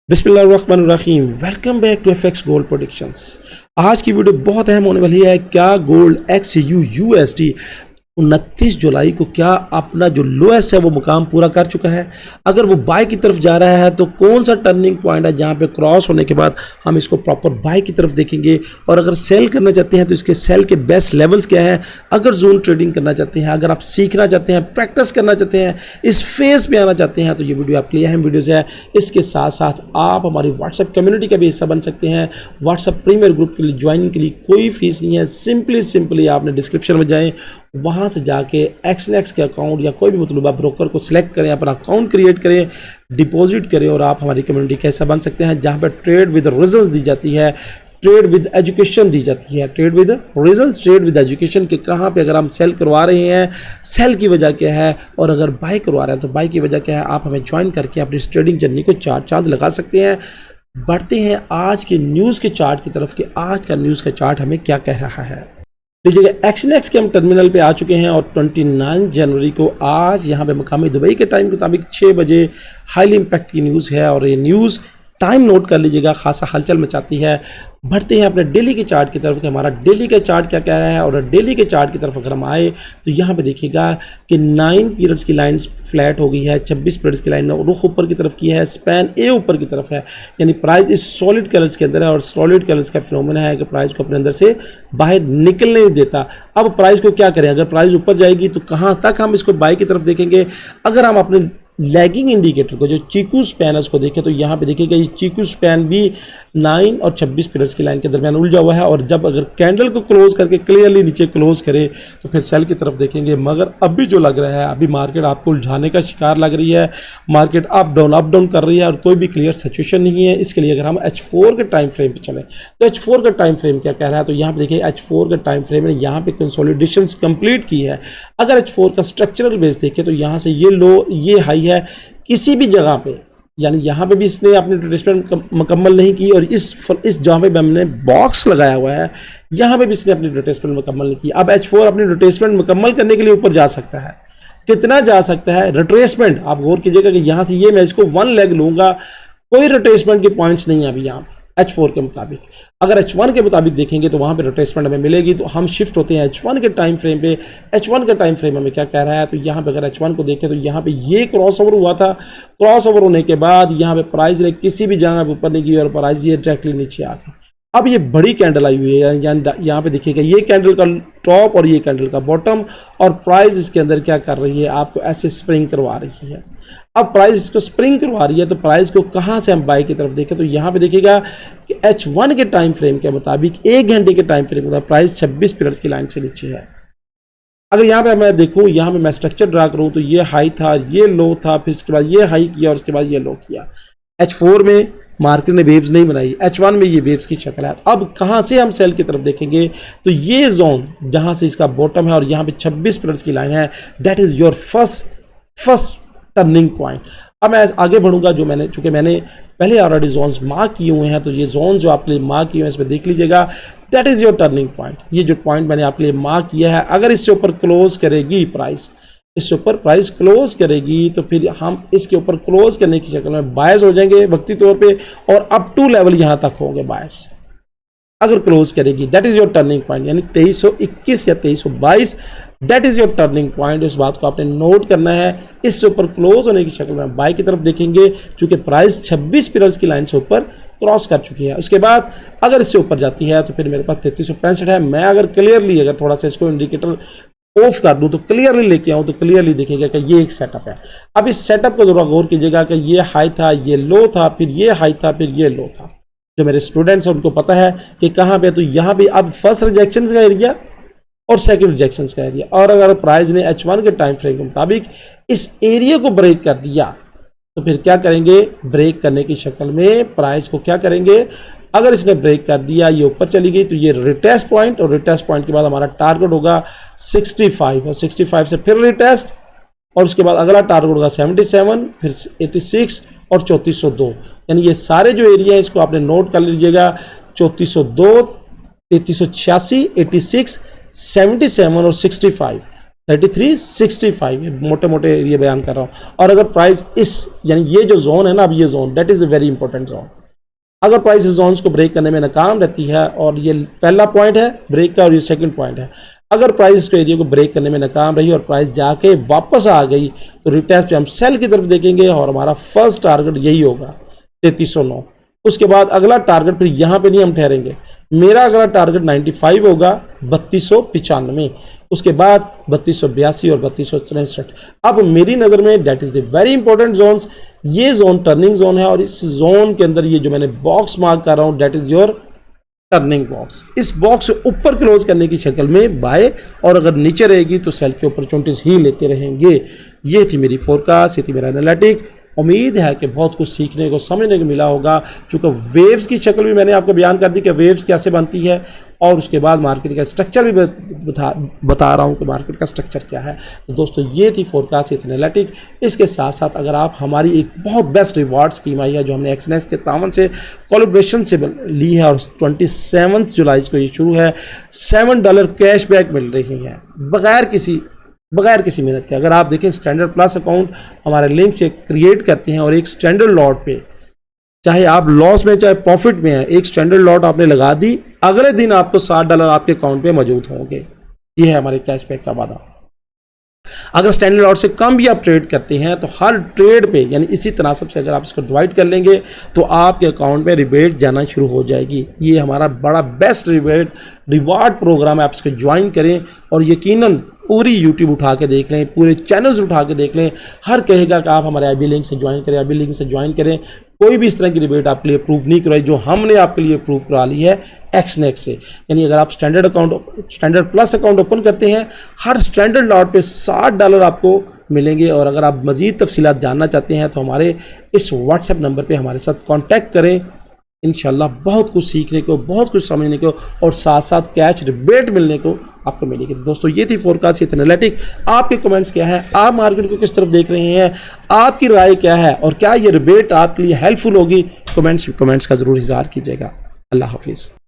बिस्मिल्लाहिर्रहमानिर्रहीम। Welcome back to FX Gold Predictions. आज की वीडियो बहुत अहम होने वाली है। क्या गोल्ड XUUSD 29 जुलाई को क्या अपना जो लोएस्ट है वो मुकाम पूरा कर चुका है? अगर वो बाय की तरफ जा रहा है तो कौन सा टर्निंग पॉइंट है जहां पे क्रॉस होने के बाद हम इसको प्रॉपर बाय की तरफ देखेंगे? और अगर सेल करना चाहते हैं तो इसके सेल के बेस्ट लेवल्स क्या हैं? अगर जोन ट्रेडिंग करना चाहते हैं, अगर आप सीखना चाहते हैं, प्रैक्टिस करना चाहते हैं, इस फेज में आना चाहते हैं तो ये वीडियो आपके लिए अहम वीडियोज़ है। इसके साथ साथ आप हमारी व्हाट्सएप कम्युनिटी का भी हिस्सा बन सकते हैं। व्हाट्सएप प्रीमियर ग्रुप के लिए ज्वाइनिंग के लिए कोई फीस नहीं है। सिंपली आपने डिस्क्रिप्शन में जाएँ, वहाँ से जाके एक्सनेक्स के अकाउंट या कोई भी मतलूबा ब्रोकर को सिलेक्ट करें, अपना अकाउंट क्रिएट करें, डिपॉजिट करें और आप हमारी कम्युनिटी का हिस्सा बन सकते हैं, जहाँ पर ट्रेड विद रीजंस दी जाती है, ट्रेड विद एजुकेशन दी जाती है। Trade with reasons, trade with education के कहाँ पे अगर हम सेल करवा रहे हैं, सेल की वजह क्या है, और अगर बाय करवा रहे हैं तो बाय की वजह क्या है। आप हमें ज्वाइन करके अपनी ट्रेडिंग जर्नी को चार चांद लगा सकते हैं। बढ़ते हैं आज के न्यूज़ के चार्ट की तरफ कि आज का न्यूज़ का चार्ट हमें क्या कह रहा है। लीजिएगा, एक्सनेक्स के हम टर्मिनल पे आ चुके हैं और 29 जनवरी को आज यहाँ पे मकामी दुबई के टाइम के मुताबिक 6 बजे हाईली इम्पैक्ट की न्यूज़ है और ये न्यूज़ टाइम नोट कर लीजिएगा, खासा हलचल मचाती है। बढ़ते हैं अपने डेली के चार्ट की तरफ कि हमारा डेली का चार्ट क्या कह रहा है। और डेली के चार्ट की तरफ अगर हम आए तो यहाँ पे देखिएगा कि 9 पीरियड्स की लाइन फ्लैट हो गई है, 26 पीरियड्स की लाइन रुख ऊपर की तरफ की है, स्पैन ए ऊपर की तरफ है, यानी प्राइस इस सॉलिड कलर्स के अंदर है और सॉलिड कलर्स का फिनोमेना है कि प्राइस को अपने अंदर से बाहर निकलने नहीं देता। अब प्राइस को क्या करें? अगर प्राइस ऊपर जाएगी तो कहाँ तक हम इसको बाय की तरफ देखेंगे? अगर हम अपने लैगिंग इंडिकेटर को, जो चीकू स्पैन है, उसको देखें तो यहाँ पे देखिएगा ये चीकू स्पैन भी 9 और 26 पीरियड्स की लाइन के दरमियान उलझा हुआ है और जब अगर कैंडल को क्लोज करके क्लियरली नीचे क्लोज करे तो फिर सेल की तरफ देखेंगे। मगर अभी जो लग रहा है, अभी मार्केट आपको उलझाने का शिकार लग रही है, मार्केट अप डाउन कर रही है और कोई भी क्लियर सिचुएशन नहीं है। इसके लिए अगर हम H4 के टाइम फ्रेम पे चलें तो H4 का टाइम फ्रेम क्या कह रहा है? तो यहाँ पे देखिए H4 का टाइम फ्रेम ने यहाँ पे कंसोलिडेशन कंप्लीट की है। अगर H4 का स्ट्रक्चरल बेस देखें तो यहाँ से ये लो, ये हाई है, किसी भी जगह पे, यानी यहाँ पे भी इसने अपनी रिट्रेसमेंट मुकम्मल नहीं की और इस जहाँ पे हमने बॉक्स लगाया हुआ है यहाँ पे भी इसने अपनी रिट्रेसमेंट मुकम्मल नहीं की। अब H4 अपनी रिट्रेसमेंट मुकम्मल करने के लिए ऊपर जा सकता है। कितना जा सकता है रिट्रेसमेंट? आप गौर कीजिएगा कि यहाँ से ये मैं इसको 1 लेग लूँगा, कोई रिट्रेसमेंट के पॉइंट्स नहीं है अभी यहाँ पे H4 के मुताबिक। अगर H1 के मुताबिक देखेंगे तो वहाँ पे रिट्रेसमेंट हमें मिलेगी। तो हम शिफ्ट होते हैं H1 के टाइम फ्रेम पे। H1 का टाइम फ्रेम हमें क्या कह रहा है? तो यहाँ पे अगर H1 को देखें तो यहाँ पे ये क्रॉस ओवर हुआ था। क्रॉस ओवर होने के बाद यहाँ पे प्राइस ने किसी भी जगह पे ऊपर नहीं की और प्राइस ये डायरेक्टली नीचे आ गई। अब ये बड़ी कैंडल आई हुई है, यहाँ पे देखिएगा ये कैंडल का टॉप और ये कैंडल का बॉटम, और प्राइस इसके अंदर क्या कर रही है? आपको ऐसे स्प्रिंग करवा रही है। अब प्राइस इसको स्प्रिंग करवा रही है तो प्राइस को कहाँ से हम बाय की तरफ देखें तो यहाँ पे देखिएगा कि H1 के टाइम फ्रेम के मुताबिक 1 घंटे के टाइम फ्रेम के मुताबिक प्राइस 26 पीरियड्स की लाइन से नीचे है। अगर यहाँ पे मैं देखूँ, यहाँ पे मैं स्ट्रक्चर ड्रा करूँ तो ये हाई था, ये लो था, फिर इसके बाद ये हाई किया और उसके बाद ये लो किया। H4 में मार्केट ने वेव्स नहीं बनाई, H1 में ये वेव्स की शक्ल है। अब कहाँ से हम सेल की तरफ देखेंगे तो ये जोन जहाँ से इसका बॉटम है और यहाँ पे 26 पीरियड्स की लाइन है, that is your first turning point. अब मैं आगे बढ़ूंगा, चूँकि मैंने पहले ऑलरेडी जोन्स मार्क किए हुए हैं तो ये जोन जो आपके लिए मार्क किए हुए हैं इसमें देख लीजिएगा, that is your turning point. ये जो पॉइंट मैंने आपके लिए मार्क किया है, अगर इससे ऊपर क्लोज करेगी प्राइस, इससे ऊपर प्राइस क्लोज करेगी तो फिर हम इसके ऊपर क्लोज करने की शक्ल में बायर्स हो जाएंगे वक्ती तौर पे और अप टू लेवल यहाँ तक होंगे बायर्स। अगर क्लोज करेगी that is your turning point, यानी 2321 या 2322, that is your turning point. इस बात को आपने नोट करना है। इससे ऊपर क्लोज होने की शक्ल में बाय की तरफ देखेंगे क्योंकि प्राइस 26 पीरियड्स की लाइन से ऊपर क्रॉस कर चुकी है। उसके बाद अगर इससे ऊपर जाती है तो फिर मेरे पास 3365 है। मैं अगर क्लियरली अगर थोड़ा सा इसको इंडिकेटर ऑफ कर दूं तो क्लियरली लेके आऊं तो क्लियरली देखिएगा कि ये एक सेटअप है। अब इस सेटअप को जरूर गौर कीजिएगा कि ये हाई था, ये लो था, फिर ये हाई था, फिर ये लो था। जो मेरे स्टूडेंट्स हैं उनको पता है कि कहाँ पे, तो यहाँ पे अब फर्स्ट रिजेक्शन का एरिया और सेकंड रिजेक्शन का एरिया, और अगर प्राइस ने H1 के टाइम फ्रेम के मुताबिक इस एरिया को ब्रेक कर दिया तो फिर क्या करेंगे? ब्रेक करने की शक्ल में प्राइस को क्या करेंगे? अगर इसने ब्रेक कर दिया, ये ऊपर चली गई तो ये रिटेस्ट पॉइंट, और रिटेस्ट पॉइंट के बाद हमारा टारगेट होगा 65 और 65 से फिर रिटेस्ट, और उसके बाद अगला टारगेट होगा 77, फिर 86 और 3402। यानी ये सारे जो एरिया है इसको आपने नोट कर लीजिएगा, 3402, 3386, 86, 77 और 65। 3365, मोटे मोटे ये बयान कर रहा हूँ। और अगर प्राइस यानी ये जो जोन है ना, अब ये zone that is a very important zone, अगर प्राइस इस जोन्स को ब्रेक करने में नाकाम रहती है, और ये पहला पॉइंट है ब्रेक का और ये सेकंड पॉइंट है, अगर प्राइस इसको एरिया को ब्रेक करने में नाकाम रही और प्राइस जाके वापस आ गई तो रिटेस्ट पे हम सेल की तरफ देखेंगे और हमारा फर्स्ट टारगेट यही होगा 3309। उसके बाद अगला टारगेट फिर यहाँ पे नहीं हम ठहरेंगे, मेरा अगला टारगेट 95 होगा 3295, उसके बाद 3282 और 3263। अब मेरी नज़र में that is the very important zones, ये जोन टर्निंग जोन है, और इस जोन के अंदर ये जो मैंने बॉक्स मार्क कर रहा हूँ that is your turning box. इस बॉक्स से ऊपर क्लोज करने की शक्ल में बाय, और अगर नीचे रहेगी तो सेल की अपॉर्चुनिटीज ही लेते रहेंगे। ये थी मेरी फोरकास्ट, ये थी मेरा एनालिटिक। उम्मीद है कि बहुत कुछ सीखने को समझने को मिला होगा, क्योंकि वेव्स की शक्ल भी मैंने आपको बयान कर दी कि वेव्स कैसे बनती है, और उसके बाद मार्केट का स्ट्रक्चर भी बता रहा हूँ कि मार्केट का स्ट्रक्चर क्या है। तो दोस्तों ये थी फोरकास्ट, ये थी एनालिटिक। इसके साथ साथ अगर आप हमारी एक बहुत बेस्ट रिवार्ड स्कीम आई है जो हमने एक्सनेक्स के तावन से कोलैबोरेशन से ली है, और 27 जुलाई को ये शुरू है, $7 कैशबैक मिल रही है बगैर किसी मेहनत के। अगर आप देखें स्टैंडर्ड प्लस अकाउंट हमारे लिंक से क्रिएट करते हैं, और एक स्टैंडर्ड लॉट पे, चाहे आप लॉस में चाहे प्रॉफिट में हैं, एक स्टैंडर्ड लॉट आपने लगा दी, अगले दिन आपको $60 आपके अकाउंट पे मौजूद होंगे। ये है हमारे कैशबैक का वादा। अगर स्टैंडर्ड लॉट से कम भी आप ट्रेड करते हैं तो हर ट्रेड पे, यानी इसी तनासब से अगर आप इसको डिवाइड कर लेंगे तो आपके अकाउंट में रिबेट जाना शुरू हो जाएगी। ये हमारा बड़ा बेस्ट रिवार्ड प्रोग्राम है, आप इसको ज्वाइन करें, और यकीनन पूरी यूट्यूब उठा के देख लें, पूरे चैनल्स उठा के देख लें, हर कहेगा कि आप हमारे IB लिंक से ज्वाइन करें, IB लिंक से ज्वाइन करें। कोई भी इस तरह की रिबेट आपके लिए अप्रूव नहीं कराई जो हमने आपके लिए अप्रूव करा ली है एक्सनेक्स से। यानी अगर आप स्टैंडर्ड प्लस अकाउंट ओपन करते हैं, हर स्टैंडर्ड लॉट पे $60 आपको मिलेंगे। और अगर आप मज़ीद तफसीलात जानना चाहते हैं तो हमारे इस व्हाट्सएप नंबर पे हमारे साथ कांटेक्ट करें। इंशाल्लाह बहुत कुछ सीखने को, बहुत कुछ समझने को, और साथ साथ कैश रिबेट मिलने को आपको मिलेगी। तो दोस्तों ये थी फोरकास्ट, ये थी एनालिटिक। आपके कमेंट्स क्या है, आप मार्केट को किस तरफ देख रहे हैं, आपकी राय क्या है, और क्या ये रिबेट आपके लिए हेल्पफुल होगी? कमेंट्स का ज़रूर इज़हार कीजिएगा। अल्लाह हाफिज़।